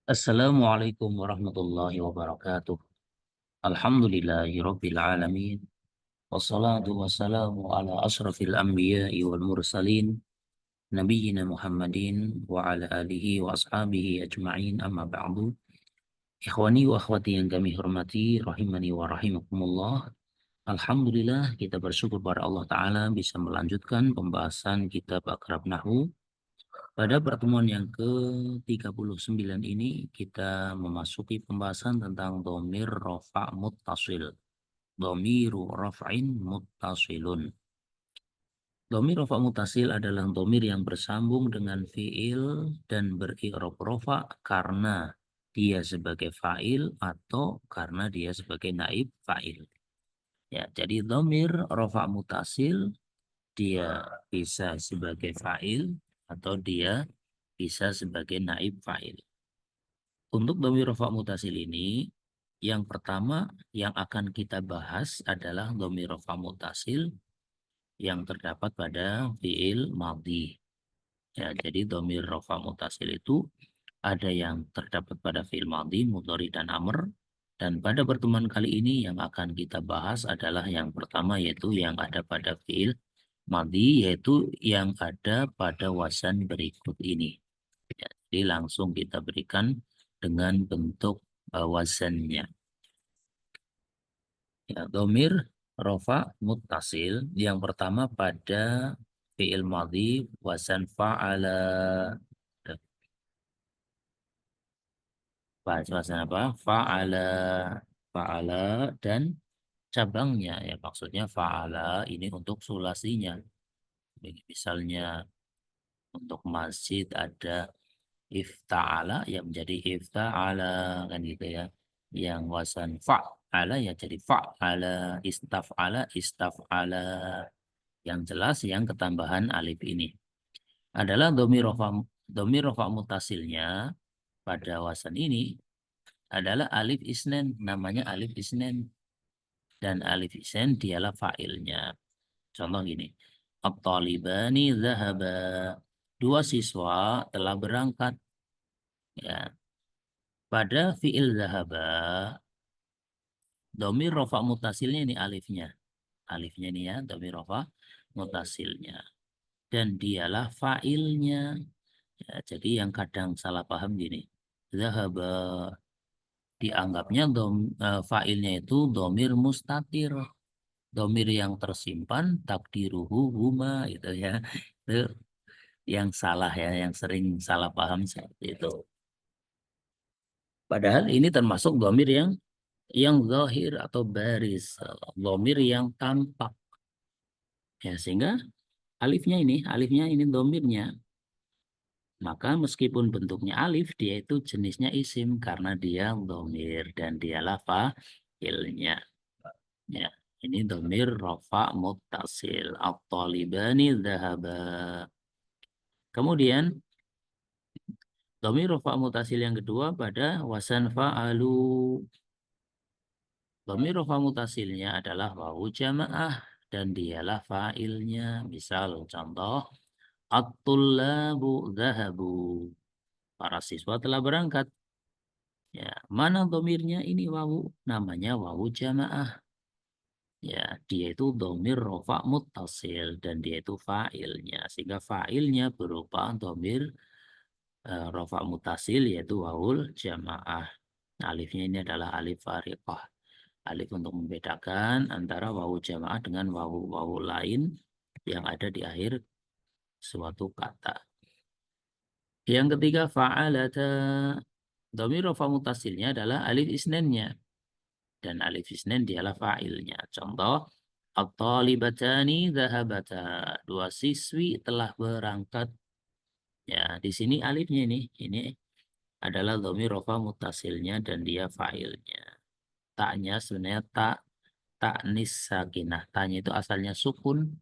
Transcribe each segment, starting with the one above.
Assalamualaikum warahmatullahi wabarakatuh. Alhamdulillahi rabbil alamin. Wassalatu wassalamu ala asrafil anbiya'i wal mursalin. Nabiyyina Muhammadin wa ala alihi wa ashabihi ajma'in amma ba'du. Ikhwani wa akhwati yang kami hormati, rahimani wa rahimakumullah. Alhamdulillah kita bersyukur pada Allah Ta'ala bisa melanjutkan pembahasan kitab Akrab Nahu. Pada pertemuan yang ke-39 ini kita memasuki pembahasan tentang dhamir rafa' muttasil. Dhamiru raf'in muttasilun. Dhamir rafa' muttasil adalah dhamir yang bersambung dengan fi'il dan beri'rab rafa' karena dia sebagai fa'il atau karena dia sebagai naib fa'il. Ya, jadi dhamir rafa' muttasil dia bisa sebagai fa'il atau dia bisa sebagai naib fa'il. Untuk dhamir rafa' mutasil ini, yang pertama yang akan kita bahas adalah dhamir rafa' mutasil yang terdapat pada fi'il madhi. Ya, jadi dhamir rafa' mutasil itu ada yang terdapat pada fi'il madhi, mudhari dan amr. Dan pada pertemuan kali ini yang akan kita bahas adalah yang pertama yaitu yang ada pada fi'il madhi, yaitu yang ada pada wasan berikut ini. Ya, jadi langsung kita berikan dengan bentuk wazannya. Ya, domir rofa muttasil yang pertama pada fi'il madhi wazan fa'ala. Wazan apa? Fa'ala. Fa'ala dan cabangnya ya, maksudnya fa'ala ini untuk sulasinya. Misalnya untuk masjid ada ifta'ala yang menjadi ifta'ala kan gitu ya. Yang wasan fa'ala ya jadi fa'ala, istaf'ala, istaf'ala. Yang jelas yang ketambahan alif ini adalah dhamir rafa' mutasilnya pada wasan ini adalah alif isnen, namanya alif isnen, dan alif isnen dialah fa'ilnya. Contoh gini, at-talibani dhahaba, dua siswa telah berangkat. Ya, pada fi'il dhahaba, dhamir rafa' mutasilnya ini alifnya. Alifnya ini ya, dhamir rafa' mutasilnya. Dan dialah fa'ilnya. Ya, jadi yang kadang salah paham gini. Dhahaba dianggapnya fa'ilnya itu dhamir mustatir. Dhamir yang tersimpan takdiruhu huma gitu ya. Itu yang salah ya, yang sering salah paham seperti itu. Padahal ini termasuk dhamir yang zahir atau baris, dhamir yang tampak. Ya, sehingga alifnya ini dhamirnya. Maka meskipun bentuknya alif, dia itu jenisnya isim karena dia dhamir dan dialah fa'ilnya. Ya, ini dhamir rafa' muttasil. At-talibani dhahaba. Kemudian dhamir rafa' muttasil yang kedua pada wasan fa'alu. Dhamir rafa' muttasilnya adalah wawu jamaah dan dialah fa'ilnya. Misal contoh at-tullabu dhahabu. Para siswa telah berangkat. Ya, mana dhamirnya ini wawu? Namanya wawu jamaah. Ya, dia itu dhamir rafa' muttasil dan dia itu fa'ilnya. Sehingga fa'ilnya berupa dhamir rafa' muttasil yaitu wawul jamaah. Alifnya ini adalah alif fariqah. Alif untuk membedakan antara wawu jamaah dengan wawu lain yang ada di akhir suatu kata. Yang ketiga fa'alata. Dhamir rafa' muttasilnya adalah alif isnennya. Dan alif isnen dialah fa'ilnya. Contoh, at-talibatani dhahabata. Dua siswi telah berangkat. Ya, di sini alifnya ini adalah dhamir rafa' muttasilnya dan dia fa'ilnya. Taknya sebenarnya taknis sakinah. Taknya itu asalnya sukun.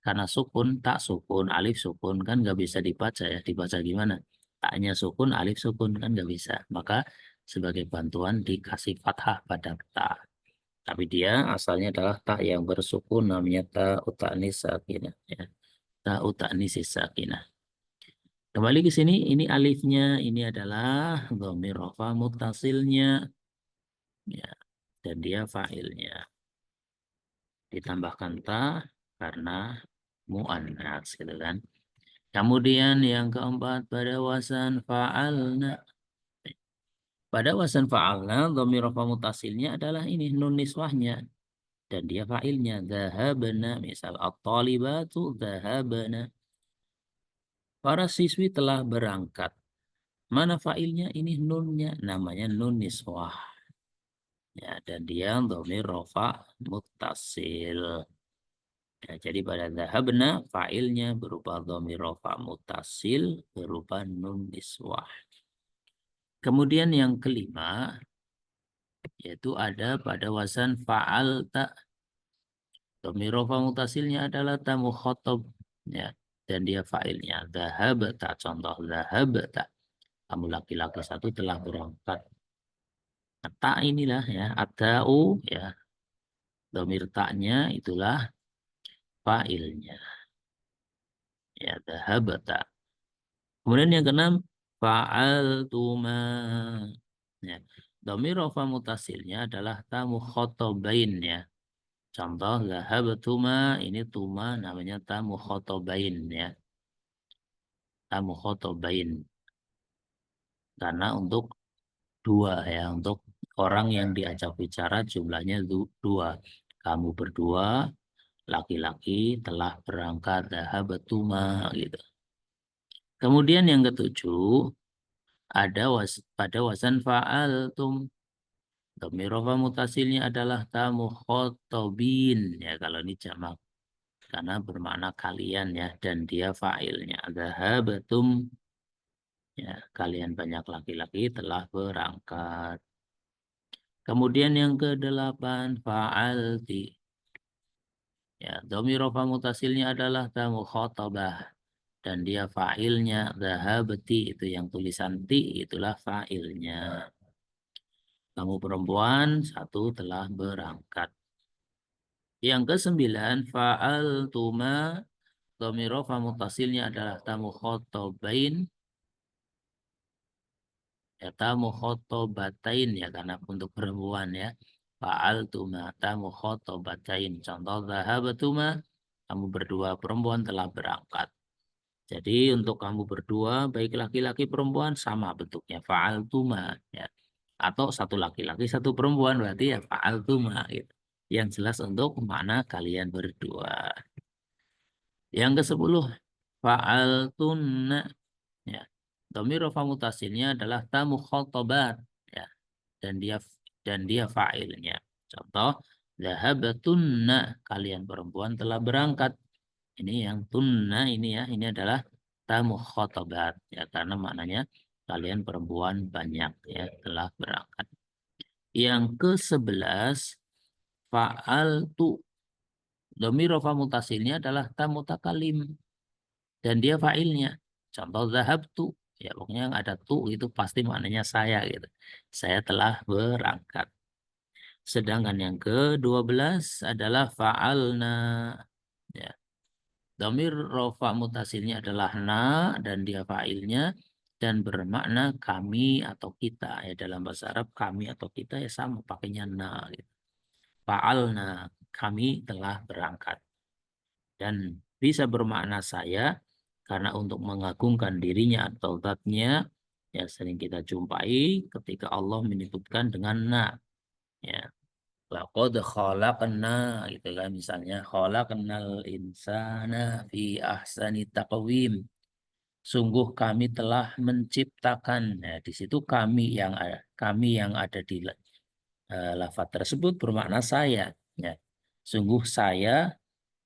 Karena sukun, tak sukun, alif sukun kan nggak bisa dibaca ya. Dibaca gimana? Taknya sukun, alif sukun kan nggak bisa. Maka sebagai bantuan dikasih fathah pada ta. Tapi dia asalnya adalah tak yang bersukun, namanya ta utanis sakinah. Ya. Ta utanis sakinah. Kembali ke sini, ini alifnya, ini adalah dhamir rafa muttasilnya, ya, dan dia fa'ilnya. Ditambahkan ta karena mu'annas gitu kan. Kemudian yang keempat pada wasan fa'alna. Pada wasan fa'alna dhamir rafa muttasilnya adalah ini nun niswahnya dan dia fa'ilnya dhahabna. Misal at-talibatu dhahabna. Para siswi telah berangkat. Mana fa'ilnya? Ini nunnya namanya nun niswah. Ya, dan dia dhamir rafa muttasil. Ya, jadi pada dhahabna fa'ilnya berupa dhamir rafa muttasil berupa nun niswah. Kemudian yang kelima yaitu ada pada wasan fa'alta. Dhamir rafa muttasilnya adalah ta mukhatab, ya, dan dia fa'ilnya dhahabta. Contoh dhahabta. Kamu laki-laki satu telah berangkat. Nah, ta inilah ya, atau ya, dhamir ta'nya itulah fa'ilnya. Ya, dhahabta. Kemudian yang keenam, fa'altuma. Ya. Dhamir rafa mutasilnya adalah tamu khotobain ya. Contoh, dhahabtuma, ini tuma namanya tamu khotobain ya. Tamu khotobain. Karena untuk dua ya, untuk orang yang diajak bicara jumlahnya dua. Kamu berdua, laki-laki telah berangkat, dhahabtuma gitu. Kemudian yang ketujuh, ada pada wasan fa'altum. Dhamir rafa mutasilnya adalah tamu khotobin. Ya, kalau ini jamak. Karena bermakna kalian ya. Dan dia fa'ilnya. Dhahabatum. Ya, kalian banyak laki-laki telah berangkat. Kemudian yang kedelapan, fa'alti. Ya, dhamir rafa mutasilnya adalah tamu khotobah. Dan dia fa'ilnya. Dhahabati. Itu yang tulisan ti. Itulah fa'ilnya. Kamu perempuan satu telah berangkat. Yang kesembilan, fa'al tuma dhamir rafa mutasilnya adalah tamu khotobain. Ya, tamu khotobatain ya, karena untuk perempuan ya. Fa'al tuma tamu khotobatain. Contoh, dhahabatuma, kamu berdua perempuan telah berangkat. Jadi untuk kamu berdua, baik laki-laki perempuan sama bentuknya. Fa'al tuma ya. Atau satu laki-laki, satu perempuan, berarti ya fa'al tuma gitu. Yang jelas untuk makna kalian berdua. Yang ke-10, fa'altunna. Ya. Dhamir rafa mutasilnya adalah tamu khotobat. Ya. Dan dia fa'ilnya. Contoh, dhahabatunna. Kalian perempuan telah berangkat. Ini yang tunna ini ya. Ini adalah tamu khotobat. Ya, karena maknanya kalian perempuan banyak ya telah berangkat. Yang ke-11, fa'altu. Dhamir rafa mutasilnya adalah tamu takalim. Dan dia fa'ilnya. Contoh zahabtu. Ya pokoknya yang ada tu itu pasti maknanya saya gitu. Saya telah berangkat. Sedangkan yang ke-12 adalah fa'alna. Ya. Dhamir rafa mutasilnya adalah na dan dia fa'ilnya dan bermakna kami atau kita. Ya dalam bahasa Arab kami atau kita ya sama pakainya na gitu. Fa'alna, kami telah berangkat. Dan bisa bermakna saya karena untuk mengagungkan dirinya atau zatnya ya sering kita jumpai ketika Allah menyebutkan dengan na ya. Laqad khalaqna gitu kan, misalnya khalaqnal insana fi ahsani taqwim. Sungguh kami telah menciptakan. Nah, di situ kami yang ada di lafaz tersebut bermakna saya ya. Sungguh saya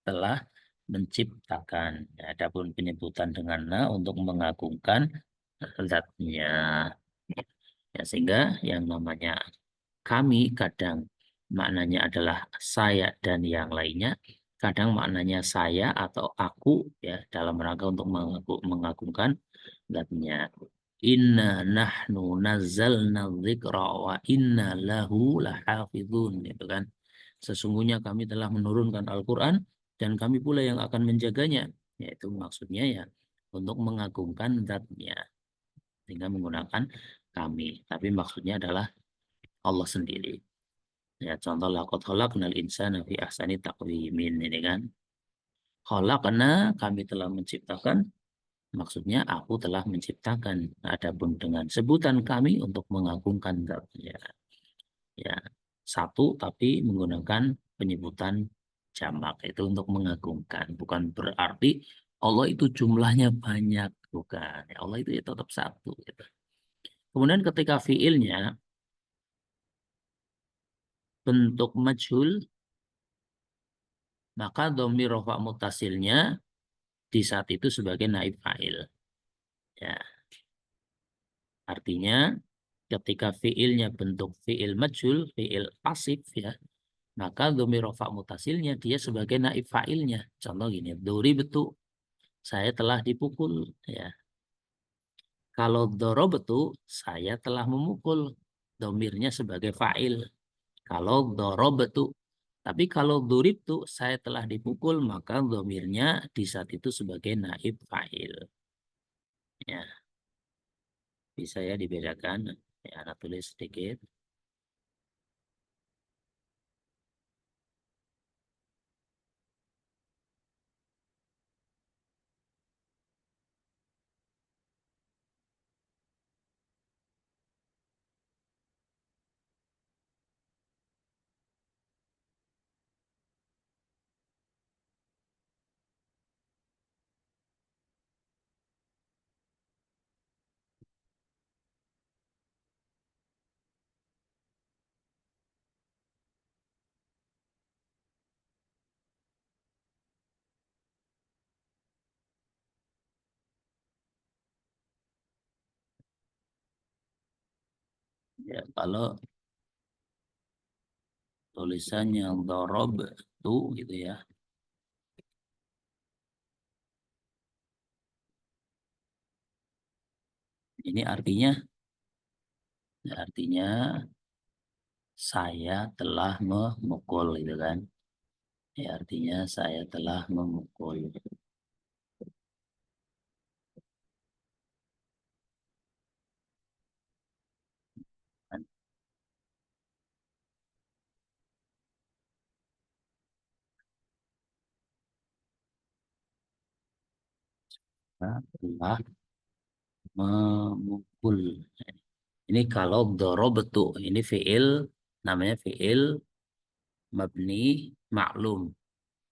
telah menciptakan. Adapun penyebutan dengan na untuk mengagungkan zatnya. Ya, sehingga yang namanya kami kadang maknanya adalah saya dan yang lainnya. Kadang maknanya saya atau aku ya dalam rangka untuk mengagungkan zatnya. Inna nahnu nazzalna dzikra wa inna lahu lahafizun gitu kan. Sesungguhnya kami telah menurunkan Al-Quran dan kami pula yang akan menjaganya. Yaitu maksudnya ya untuk mengagungkan zatnya dengan menggunakan kami. Tapi maksudnya adalah Allah sendiri. Ya, contoh laqad khalaqnal insana fi ahsani taqwimin ini kan. Khalaqna kami telah menciptakan, maksudnya aku telah menciptakan. Adapun dengan sebutan kami untuk mengagungkan zatnya. Ya, satu tapi menggunakan penyebutan jamak itu untuk mengagungkan. Bukan berarti Allah itu jumlahnya banyak, bukan. Ya, Allah itu ya tetap satu. Gitu. Kemudian ketika fiilnya bentuk majhul, maka dhamir rafa mutasilnya di saat itu sebagai naib fa'il. Ya, artinya ketika fiilnya bentuk fiil majhul, fiil pasif ya, maka dhamir rafa mutasilnya dia sebagai naib fa'ilnya. Contoh gini, duri betul saya telah dipukul ya. Kalau dorobetu saya telah memukul, domirnya sebagai fa'il. Kalau dorobetu, tapi kalau duribtu saya telah dipukul, maka domirnya di saat itu sebagai naib fa'il. Ya, bisa ya dibedakan. Ya, anak tulis sedikit. Ya, kalau tulisannya dorob tuh gitu ya. Ini artinya saya telah memukul gitu kan. Ya, artinya saya telah memukul. Saya telah memukul. Ini kalau dorobetu, ini fiil, namanya fiil mabni maklum.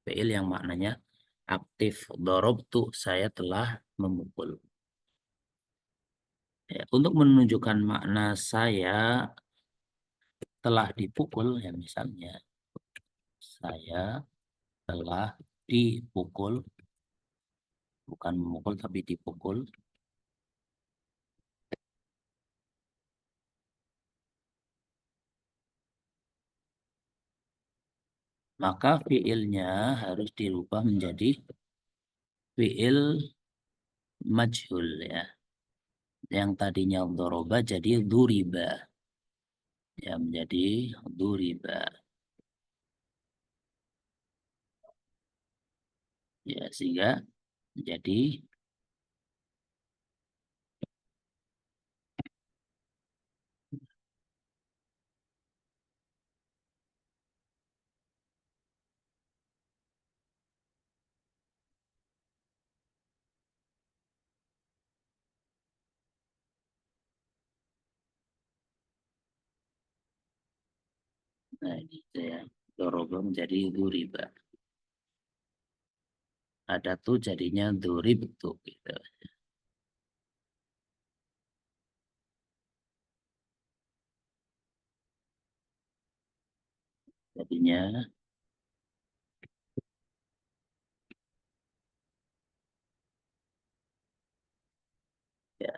Fiil yang maknanya aktif. Dorobtu, saya telah memukul. Ya, untuk menunjukkan makna saya telah dipukul, ya misalnya saya telah dipukul, bukan memukul tapi dipukul. Maka fiilnya harus dirubah menjadi fiil majhul ya. Yang tadinya doroba jadi duriba. Ya menjadi duriba. Ya sehingga jadi nah, gitu ya. Doroba menjadi duriba. Ada tuh jadinya durib tuh gitu. Jadinya ya.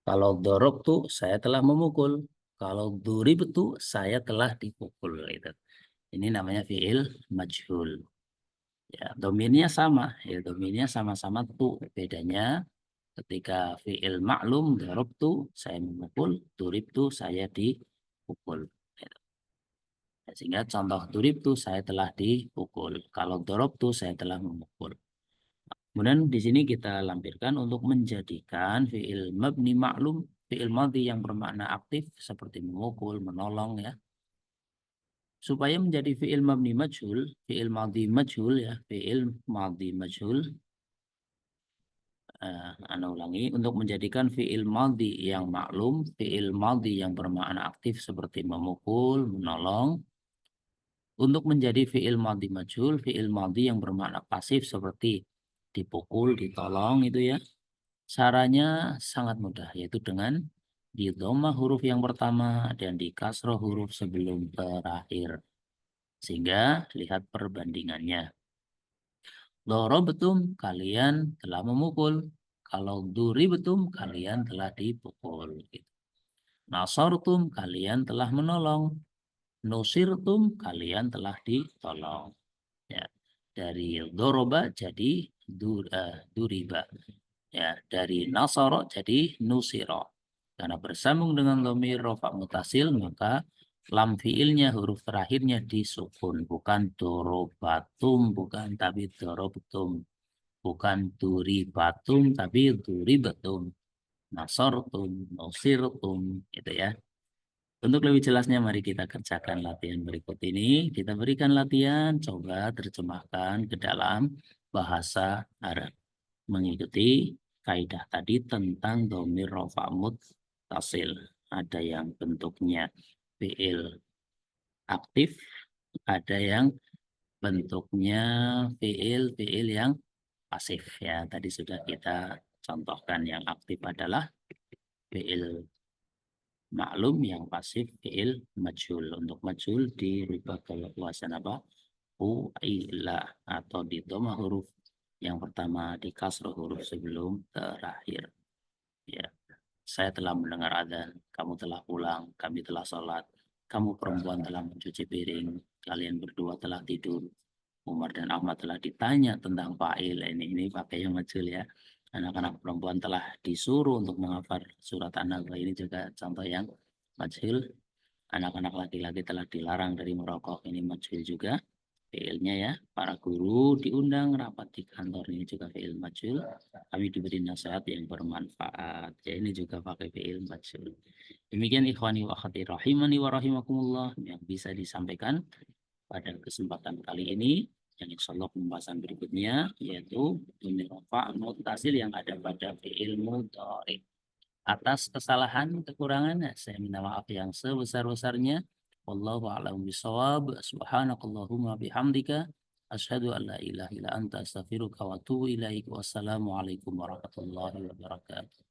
Kalau dorob tuh saya telah memukul. Kalau durib tuh saya telah dipukul gitu. Ini namanya fiil majhul. Ya, dominnya sama. Ya, dominnya sama-sama tuh. Bedanya ketika fiil maklum dorob tuh saya memukul, durib tuh saya dipukul. Gitu. Ya, sehingga contoh durib tuh saya telah dipukul. Kalau dorob tuh saya telah memukul. Kemudian di sini kita lampirkan untuk menjadikan fi'il mabni ma'lum, fi'il madhi yang bermakna aktif seperti memukul, menolong ya. Supaya menjadi fi'il mabni majhul, fi'il madhi majhul ya, fi'il madhi majhul. Ana ulangi, untuk menjadikan fi'il madhi yang maklum, fi'il madhi yang bermakna aktif seperti memukul, menolong. Untuk menjadi fi'il madhi majhul, fi'il madhi yang bermakna pasif seperti dipukul, ditolong itu ya. Caranya sangat mudah, yaitu dengan di dhamma huruf yang pertama dan di kasroh huruf sebelum terakhir. Sehingga lihat perbandingannya. Dorobetum, kalian telah memukul. Kalau duribetum, kalian telah dipukul. Gitu. Nasortum, kalian telah menolong. Nusirtum, kalian telah ditolong. Ya. Dari doroba jadi duriba. Ya, dari nasoro jadi nusiro. Karena bersambung dengan dhamir rofa mutasil, maka lam fiilnya huruf terakhirnya disukun, bukan dorobatum, bukan tapi dorobatum, bukan duribatum tapi duribatum, nasortum, nusirtum, gitu ya. Untuk lebih jelasnya mari kita kerjakan latihan berikut ini. Kita berikan latihan, coba terjemahkan ke dalam bahasa Arab. Mengikuti kaidah tadi tentang dhamir rafa muttasil. Ada yang bentuknya fiil aktif, ada yang bentuknya fiil yang pasif ya. Tadi sudah kita contohkan, yang aktif adalah fiil maklum, yang pasif fiil majhul. Untuk majhul dirubah ke wazan apa? Fu'ila, atau di dhamma huruf yang pertama, di kasroh huruf sebelum terakhir. Ya, saya telah mendengar adzan, kamu telah pulang, kami telah sholat, kamu perempuan telah mencuci piring, kalian berdua telah tidur. Umar dan Ahmad telah ditanya tentang fa'il. Ini pakai yang majhul ya. Anak-anak perempuan telah disuruh untuk menghafal surat An-Nahl. Ini juga contoh yang majhul. Anak-anak laki-laki telah dilarang dari merokok. Ini majhul juga. Fiilnya ya, para guru diundang rapat di kantor, ini juga fiil majhul. Kami diberi nasihat yang bermanfaat. Ya, ini juga pakai fiil majhul. Demikian ikhwani wa akhwati rahimani wa rahimakumullah yang bisa disampaikan pada kesempatan kali ini, yang insya Allah pembahasan berikutnya yaitu dhamir rafa mutasil yang ada pada fiil mudhari. Atas kesalahan kekurangan saya minta maaf yang sebesar-besarnya. Wallahu a'lam bishawab. Subhanakallahumma bihamdika asyhadu an la ilaha illa anta astaghfiruka wa atubu ilaik. Wassalamualaikum warahmatullahi wabarakatuh.